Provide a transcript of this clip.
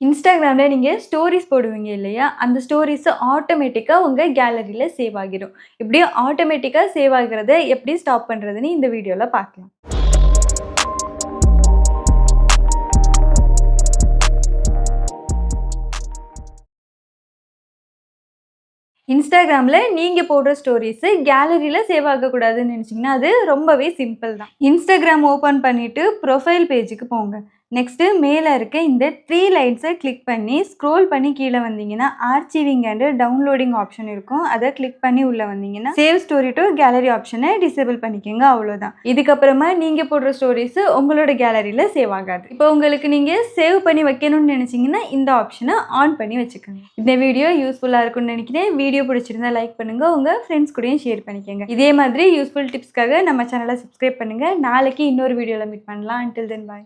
இன்ஸ்டாகிராமில் நீங்கள் ஸ்டோரிஸ் போடுவீங்க இல்லையா, அந்த ஸ்டோரிஸ் ஆட்டோமேட்டிக்காக உங்கள் கேலரியில் சேவ் ஆகிடும். இப்படி ஆட்டோமேட்டிக்காக சேவ் ஆகிறத எப்படி ஸ்டாப் பண்ணுறதுன்னு இந்த வீடியோவில் பார்க்கலாம். இன்ஸ்டாகிராமில் நீங்கள் போடுற ஸ்டோரிஸு கேலரியில் சேவ் ஆகக்கூடாதுன்னு நினச்சிங்கன்னா அது ரொம்பவே சிம்பிள் தான். இன்ஸ்டாகிராம் ஓப்பன் பண்ணிவிட்டு ப்ரொஃபைல் பேஜுக்கு போங்க. நெக்ஸ்ட்டு மேலே இருக்க இந்த 3 லைன்ஸை கிளிக் பண்ணி ஸ்க்ரோல் பண்ணி கீழே வந்தீங்கன்னா ஆர்ச்சிவிங் அண்டு டவுன்லோடிங் ஆப்ஷன் இருக்கும். அதை கிளிக் பண்ணி உள்ளே வந்தீங்கன்னா சேவ் ஸ்டோரி டு கேலரி ஆப்ஷனை டிசேபிள் பண்ணிக்கோங்க. அவ்வளோதான். இதுக்கப்புறமா நீங்கள் போடுற ஸ்டோரிஸு உங்களோட கேலரியில் சேவ் ஆகாது. இப்போ உங்களுக்கு நீங்கள் சேவ் பண்ணி வைக்கணும்னு நினச்சிங்கன்னா இந்த ஆப்ஷனை ஆன் பண்ணி வச்சுக்கோங்க. இந்த வீடியோ யூஸ்ஃபுல்லாக இருக்கும்னு நினைக்கிறேன். வீடியோ பிடிச்சிருந்தா லைக் பண்ணுங்க, உங்க ஃப்ரெண்ட்ஸ் கூடயும் ஷேர் பண்ணிக்கோங்க. இதே மாதிரி யூஸ்ஃபுல் டிப்ஸ்க்காக நம்ம சேனலை சப்ஸ்கிரைப் பண்ணுங்க. நாளைக்கு இன்னொரு வீடியோவில் மீட் பண்ணலாம். until then bye.